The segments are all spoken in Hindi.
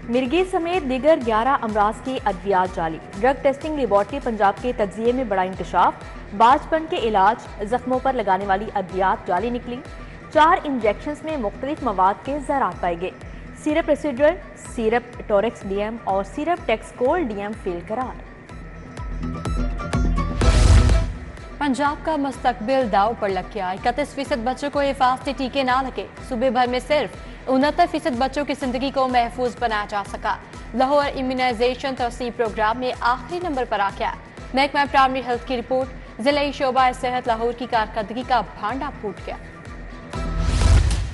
मिर्गी समेत दीगर 11 अमराज की अद्वियात जाली। ड्रग टेस्टिंग लेबॉर्ट्री पंजाब के तज्जिये में बड़ा इंकशाफ। बाजपन के इलाज जख्मों पर लगाने वाली अद्वियात जाली निकली। 4 इंजेक्शंस में मुख्तलिफ मवाद के ज़रात पाए गए। Syrup residual, syrup Torex DM और सिरप टेक्सकोल डीएम फेल करार। पंजाब का मुस्तकबिल दाव पर लग गया। 31% बच्चों को हिफाजती टीके ना लगे। सूबे भर में सिर्फ 69% बच्चों की जिंदगी को महफूज बनाया जा सका। लाहौर इम्यूनाइजेशन तोसी प्रोग्राम में आखिरी नंबर पर आ गया। महकमा प्राइमरी हेल्थ की रिपोर्ट, जिला शोबा सेहत लाहौर की कारकर्दगी का भांडा फूट गया।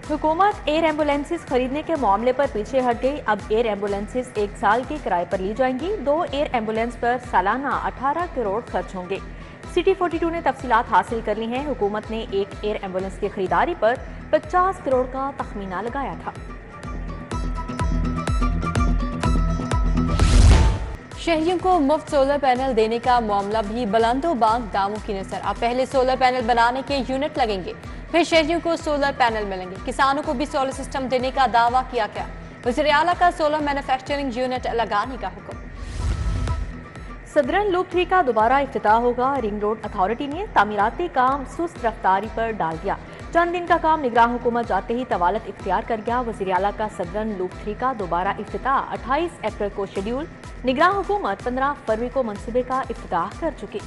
हुकूमत एयर एम्बुलेंसेज खरीदने के मामले पर पीछे हट गई। अब एयर एम्बुलेंसेज 1 साल के किराए पर ली जाएंगी। 2 एयर एम्बुलेंस पर सालाना 18 करोड़ खर्च होंगे। सिटी 42 ने तफसीलात हासिल कर ली हैं। हुकूमत ने एक एयर एम्बुलेंस की खरीदारी पर 50 करोड़ का तखमीना लगाया था। शहरियों को मुफ्त सोलर पैनल देने का मामला भी बुलंदोबांग दावों की नजर। अब पहले सोलर पैनल बनाने के यूनिट लगेंगे, फिर शहरियों को सोलर पैनल मिलेंगे। किसानों को भी सोलर सिस्टम देने का दावा किया गया। वज़ीर आला का सोलर मैन्युफैक्चरिंग यूनिट लगाने का हुक्म। सदरन लूप 3 का दोबारा इफ्तिताह होगा। रिंग रोड अथॉरिटी ने तामीराती काम सुस्त रफ्तारी पर डाल दिया। चंद दिन का काम निगरान हुकूमत जाते ही तवालत इख्तियार कर गया। वज़ीर आला का सदरन लूप 3 का दोबारा इफ्तिताह 28 अप्रैल को शेड्यूल। निगरान हुकूमत 15 फरवरी को मंसूबे का इफ्तिताह कर चुकी।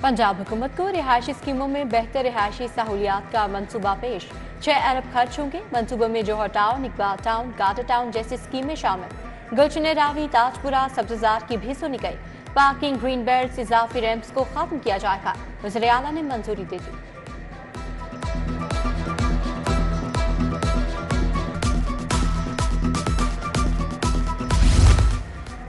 पंजाब हुकूमत को रिहायशी स्कीमों में बेहतर रिहायशी सहूलियात का मंसूबा पेश। 6 अरब खर्च होंगे। मंसूबे में जोहर टाउन, इकबाल टाउन, गाटर टाउन जैसी स्कीमें शामिल। गुलशन रावी, ताजपुरा, सब्जजार की भी सुनी गई। पार्किंग, ग्रीन बेल्ट, इजाफी रैंप्स को खत्म किया जाएगा। वज़ीर आला ने मंजूरी दे दी।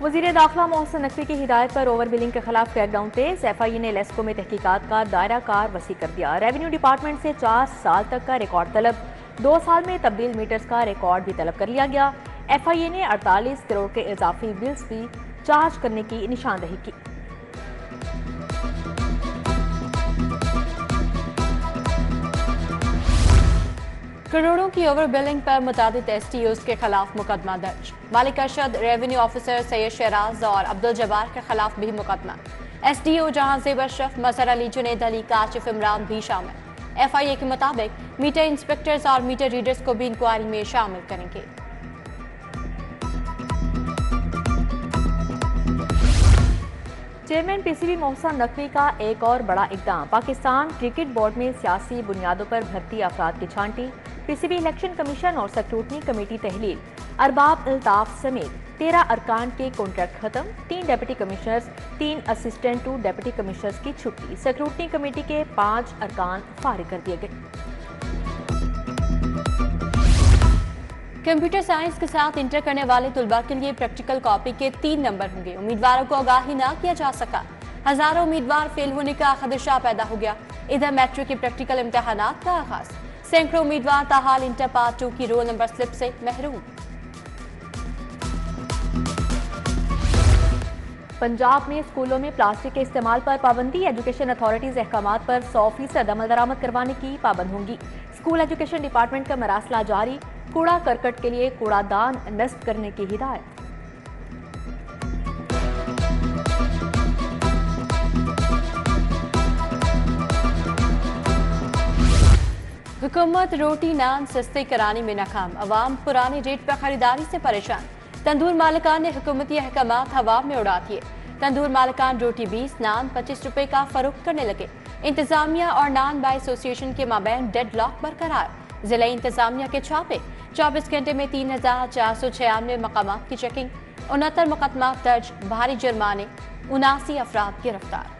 वज़ीर दाखिला मोहसिन नकवी की हिदायत पर ओवर बिलिंग के खिलाफ क्रैकडाउन तेज। FIA ने लेस्को में तहकीकात का दायरा कार वसी कर दिया। रेवेन्यू डिपार्टमेंट से 4 साल तक का रिकॉर्ड तलब। 2 साल में तब्दील मीटर्स का रिकॉर्ड भी तलब कर लिया गया। FIA ने 48 करोड़ के इजाफी बिल्स भी चार्ज करने की निशानदही की। करोड़ों की ओवर बिलिंग पर मुतादिद STOs के खिलाफ मुकदमा दर्ज। मालिक अरशद, रेवेन्यू ऑफिसर सैयद शहराज और अब्दुल जब्बार के खिलाफ भी मुकदमा। SDO जहांजेब अशरफ, मजहर अली, जुनैद अली, काशिफ इमरान भी शामिल। FIA के मुताबिक मीटर इंस्पेक्टर्स और मीटर रीडर्स को भी इंक्वायरी में शामिल करेंगे। चेयरमैन PCB मोहसिन नकवी का एक और बड़ा इकदाम। पाकिस्तान क्रिकेट बोर्ड में सियासी बुनियादों पर भर्ती अफराद की छांटी। PCB इलेक्शन कमीशन और स्क्रूटनी कमेटी तहलील। अरबाब अल्ताफ समेत 13 अरकान के कॉन्ट्रैक्ट खत्म। 3 deputy commissioners, 3 assistant 2 deputy commissioners की छुट्टी। स्क्रूटनी कमेटी के 5 अरकान फारिग कर दिए गए। कंप्यूटर साइंस के साथ इंटर करने वाले तुलबा के लिए प्रैक्टिकल कॉपी के 3 नंबर होंगे। उम्मीदवारों को आगाही ना किया जा सका। हजारों उम्मीदवार फेल होने का खदशा पैदा हो गया। इधर मैट्रिक के प्रैक्टिकल इम्तहानात का आगाज। सैकड़ों उम्मीदवार ताहाल इंटर पार्ट 2 की रोल नंबर स्लिप से महरूम। पंजाब में स्कूलों में प्लास्टिक के इस्तेमाल पर पाबंदी। एजुकेशन अथॉरिटीज अहकामात पर 100% अमल दरामद करवाने की पाबंद होंगी। स्कूल एजुकेशन डिपार्टमेंट का मरासला जारी। कूड़ा करकट के लिए कूड़ादान नस्ब करने की हिदायत। हुकूमत रोटी नान सस्ते कराने में नाकाम। अवाम पुराने रेट पर खरीदारी से परेशान। तंदूर मालिकान ने हुकूमती अहकामात हवा में उड़ा दिए। तंदूर मालिकान रोटी 20, नान 25 रुपए का फरोख्त करने लगे। इंतजामिया और नान बाय एसोसिएशन के माबैन डेडलॉक बरकरार। जिला इंतजामिया के छापे। 24 घंटे में 3496 मकामात की चेकिंग। 69 मुकदमा दर्ज। भारी जुर्माने। 79 अफराद गिरफ्तार।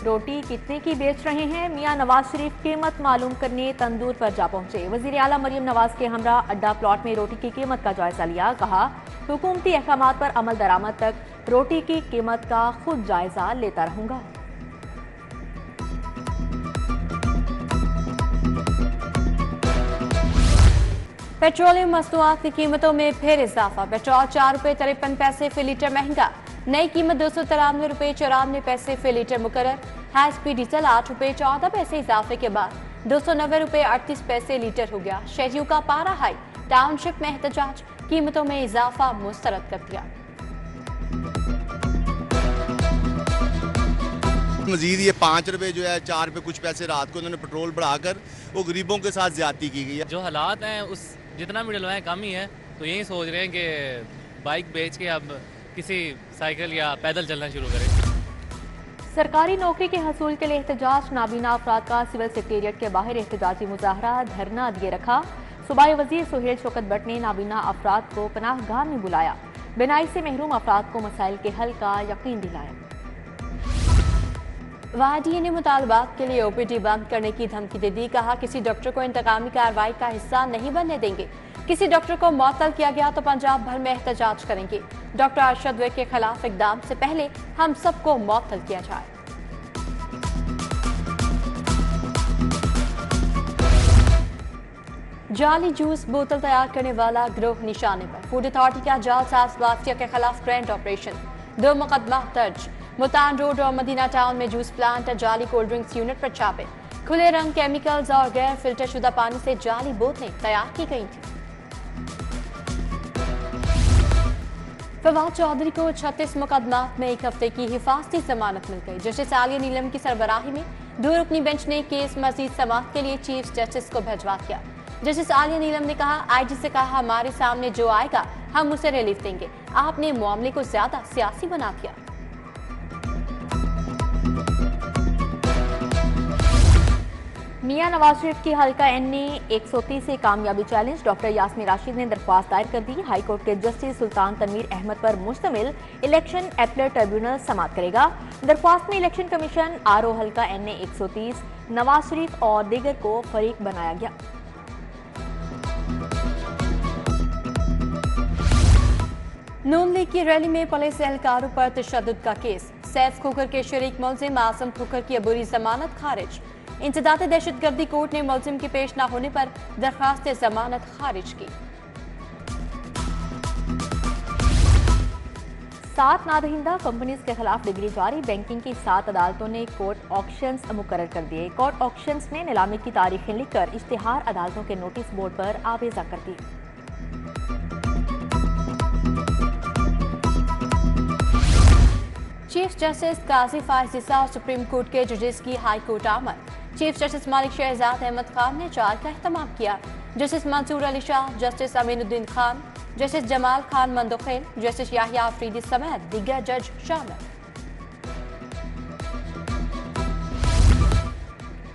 रोटी कितने की बेच रहे हैं? मियां नवाज शरीफ कीमत मालूम करने तंदूर पर जा पहुंचे। वजीर आला मरियम नवाज के हमरा अड्डा प्लॉट में रोटी की कीमत का जायजा लिया। कहा, हुकूमती अहकामात पर अमल दरामद तक रोटी की कीमत का खुद जायजा लेता रहूंगा। पेट्रोलियम मसनूआत की कीमतों में फिर इजाफा। पेट्रोल 4 रुपये 53 पैसे फी लीटर महंगा। नई कीमत 293 रुपये 94 पैसे फी लीटर मुकर्रर। हाई स्पीड डीजल 8 रुपये 14 पैसे इजाफे के बाद 290 रुपये 38 पैसे लीटर हो गया। शहरियों का पारा हाई, टाउनशिप में एहतजाज, कीमतों में इजाफा मुस्तरद कर दिया। मजीद ये 5 रुपये जो है 4 रुपये कुछ पैसे रात को उन्होंने पेट्रोल बढ़ाकर वो गरीबों के साथ ज्यादती की गई है। जो हालात हैं उस जितना भी डलवाएं कम ही है, तो यही सोच रहे हैं कि बाइक बेच के अब किसी साइकिल या पैदल चलना शुरू करें। सरकारी नौकरी के हसूल के लिए एहतजाज, नाबीना अफराद का सिविल सेक्रेटेरिएट के बाहर एहतजाजी मुजाहरा धरना दिए रखा। सूबाई वजीर सुहेल शौकत भट्ट ने नाबीना अफराद को पनाहगाह में बुलाया, बिनाई से महरूम अफराद को मसाइल के हल का यकीन दिलाया। वाहडीए ने मुतालबात के लिए ओपीडी बंद करने की धमकी दे दी। कहा किसी डॉक्टर को इंतकामी कार्रवाई का हिस्सा नहीं बनने देंगे। किसी डॉक्टर को मअतल किया गया तो पंजाब भर में एहतजाज करेंगे। डॉक्टर अरशद वैद के खिलाफ इकदाम से पहले हम सबको मअतल किया जाए। जाली जूस बोतल तैयार करने वाला गिरोह निशाने पर। फूड अथॉरिटी का जालसाज माफिया के खिलाफ ग्रैंड ऑपरेशन, 2 मुकदमा दर्ज। मुल्तान रोड और मदीना टाउन में जूस प्लांट और जाली कोल्ड ड्रिंक्स यूनिट पर छापे। खुले रंग, केमिकल्स और गैर फिल्टर शुदा पानी से जाली बोतलें तैयार की गई थी। फवाद चौधरी को 36 मुकदमात में 1 हफ्ते की हिफाजती जमानत मिल गई। जस्टिस आलिया नीलम की सरबराही में 2 रुकनी बेंच ने केस मजीद समाअत के लिए चीफ जस्टिस को भिजवा दिया। जस्टिस आलिया नीलम ने कहा, आईजी से कहा हमारे सामने जो आएगा हम उसे रिलीफ देंगे। आपने मामले को ज्यादा सियासी बना दिया। मियां नवाज शरीफ की हल्का एनए 130 से कामयाबी चैलेंज। डॉक्टर यास्मीन राशिद ने दरख्वास्त दायर कर दी। हाई कोर्ट के जस्टिस सुल्तान तनवीर अहमद पर मुश्तमिल इलेक्शन एपलेट ट्रिब्यूनल समाअत करेगा। दरख्वास्त में इलेक्शन कमीशन, आरओ हल्का एनए 130, नवाज शरीफ और दीगर को फरीक बनाया गया। नून लीग की रैली में पुलिस एहलकारों पर तशद्दुद का केस। सैफ खोखर के शरीक मुलजिम आसम खोखर की अबूरी जमानत खारिज। इंसदाद दहशतगर्दी कोर्ट ने मुलजिम के पेश न होने पर दरखास्त जमानत खारिज की। 7 नादहिंदा कंपनीज के खिलाफ डिग्री जारी। बैंकिंग की 7 अदालतों ने कोर्ट ऑक्शंस मुकर्रर कर दिए। कोर्ट ऑक्शंस में नीलामी की तारीखें लिखकर इश्तिहार अदालतों के नोटिस बोर्ड पर आवेजा कर दी। चीफ जस्टिस काजी फायज़ और सुप्रीम कोर्ट के जजेस की हाई कोर्ट आमद। चीफ जस्टिस मालिक शहजाद अहमद खान ने चाय का एहतमाम किया। Justice Mansoor Ali Shah, justice Aminuddin Khan, justice Jamal Khan Mandokhail, justice Yahya Afridi समेत दीगर जज शामिल।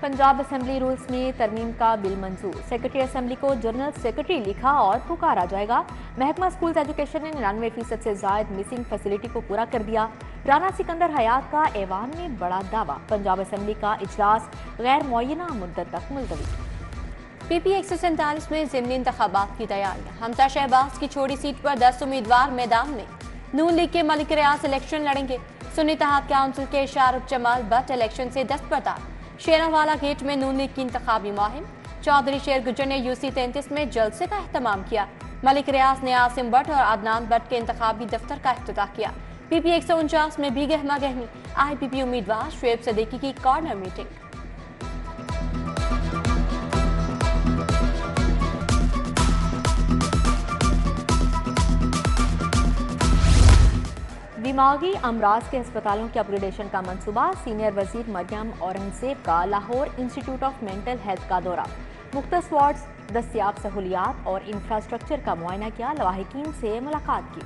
पंजाब असेंबली रूल्स में तरमीम का बिल मंजूर। सेक्रेटरी असेंबली को जनरल सेक्रेटरी लिखा और पुकारा जाएगा। महकमा स्कूल एजुकेशन ने 99% से जायद मिसिंग फैसिलिटी को पूरा कर दिया। राना सिकंदर हयात का ऐवान में बड़ा दावा। पंजाब असेंबली का इजलास गैर मुअय्यना मुद्दत तक मुलतवी। पीपी 147 में ज़िमनी इंतखाबात की तैयारियां। हमजा शहबाज की छोड़ी सीट पर 10 उम्मीदवार मैदान में। नून लीग के मलिक रियाज इलेक्शन लड़ेंगे। सुन्नी इत्तेहाद काउंसिल के शाहरुख जमाल भट्ट इलेक्शन से दस्तबरदार। शेरावाला गेट में नून लीग की इंतखाबी मुहिम। चौधरी शेर गुजर ने यूसी 33 में जलसे का एहतमाम किया। मलिक रियाज ने आसिम भट्ट और अदनान भट्ट के इंतखाबी दफ्तर का इफ्तिताह किया। पीपी 149 में भी गहमा गहमी। IPP उम्मीदवार शुएब सदीकी की कॉर्नर मीटिंग। दिमागी अमराज के अस्पतालों के अपग्रेडेशन का मंसूबा। सीनियर वजीर मरियम औरंगजेब का Lahore institute of mental health का दौरा। मुख्तलिफ वार्ड्स, दस्तियाब सहूलियात और इंफ्रास्ट्रक्चर का मुआयना किया। लवाहिकीन से मुलाकात की।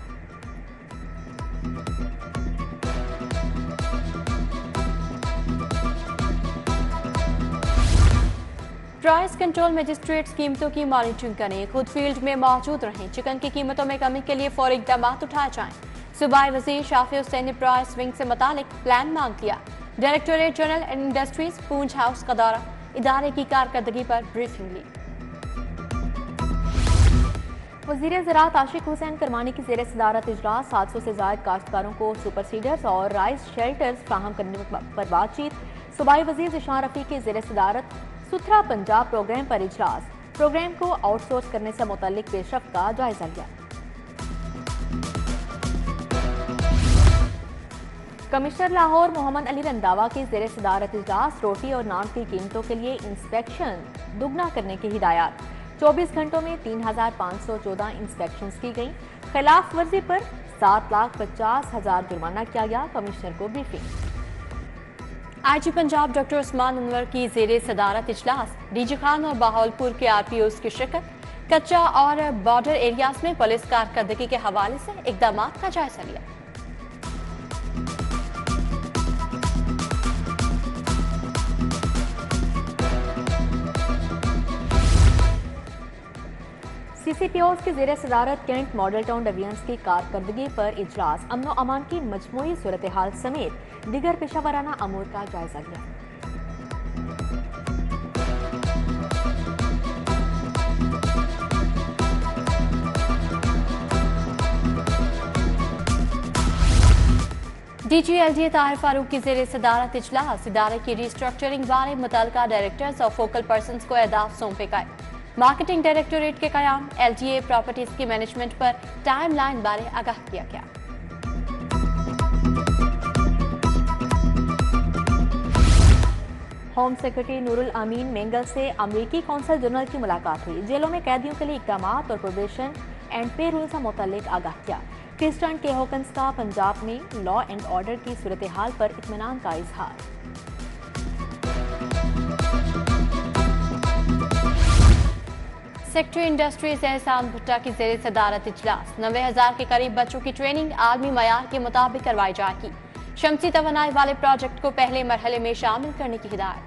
प्राइस कंट्रोल मजिस्ट्रेट्स कीमतों की मॉनिटरिंग करें, खुद फील्ड में मौजूद रहें। चिकन की कीमतों में कमी के लिए फौरी इक़दाम उठाए जाएं। सूबाई वज़ीर शाफी हुसैन ने प्राइस विंग से मुतालिक प्लान मांग लिया। डायरेक्टोरेट जनरल इंडस्ट्रीज पूंछ हाउस का दौरा, इदारे की कारकर्दगी पर ब्रीफिंग ली। वज़ीर ज़राअत आशिक हुसैन करमानी की ज़ेर सदारत इजलास। 700 से ज़ायद काश्तकारों को सुपर सीडर्स और राइस शेल्टर्स फ्राहम करने पर बातचीत। सूबाई वज़ीर ज़िशान रफ़ी की ज़ेर सदारत सुथरा पंजाब प्रोग्राम पर इजलास। प्रोग्राम को आउटसोर्स करने से मुतल्लिक पेशरफ्त का जायजा लिया। कमिश्नर लाहौर मोहम्मद अली रंधावा की ज़ेर सदारत इजलास रोटी और नान की कीमतों के लिए इंस्पेक्शन दुगना करने की हिदायत। 24 घंटों में 3,514 इंस्पेक्शंस की गई। खिलाफ वर्जी पर 7,50,000 जुर्माना किया गया। कमिश्नर को briefing. IG Punjab doctor Usman Anwar की ज़ेर सदारत इजलास, डीजी खान और बहावलपुर के RPOs की शिरकत। कच्चा और बॉर्डर एरियाज में पुलिस कारकर्दगी के हवाले से इकदाम का जायजा लिया। CCPOs की ज़ेर सदारत कैंट मॉडल टाउन डिवीजन्स की कारकर्दगी पर इजलास, अमन व अमान की मजमूई सूरत हाल समेत दीगर पेशावराना अमूर का जायजा लिया। DG LDA ताहिर फारूक की ज़ेर सदारत इजलास, इदारे की रिस्ट्रक्चरिंग बारे मुतल्लिका डायरेक्टर्स और फोकल पर्सनस को अहदाफ सौंपे गए। मार्केटिंग डायरेक्टोरेट के कयाम, LDA प्रॉपर्टीज की मैनेजमेंट पर टाइम लाइन बारे आगाह किया गया। होम सेक्रेटरी नूरुल अमीन मेंगल से अमरीकी कौंसल जनरल की मुलाकात हुई। जेलों में कैदियों के लिए इकदाम और प्रोबेशन एंड पे रूल से मुतल्लिक आगाह किया। क्रिस्टन के हॉकन्स का पंजाब में लॉ एंड ऑर्डर की सूरत हाल पर इत्मीनान का इजहार। सेक्रेटरी इंडस्ट्रीज एहसान भुट्टा की ज़ेर सदारत इजलास, 90,000 के करीब बच्चों की ट्रेनिंग आलमी मयार के मुताबिक करवाई जाएगी। शमसी तवानाई वाले प्रोजेक्ट को पहले मरहले में शामिल करने की हिदायत।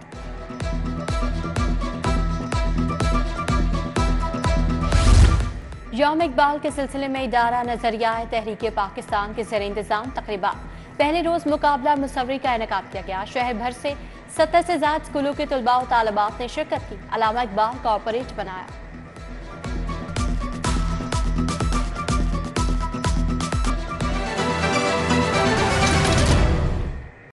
यौम इकबाल के सिलसिले में इदारा नजरिया तहरीक पाकिस्तान के ज़ेर इंतजाम तकरीबा पहले रोज मुकाबला मुसव्वरी का इनेकाद किया गया। शहर भर से 70 से ज्यादा स्कूलों के तलबा और तालिबात ने शिरकत की। अल्लामा इकबाल को ऑपरेट बनाया।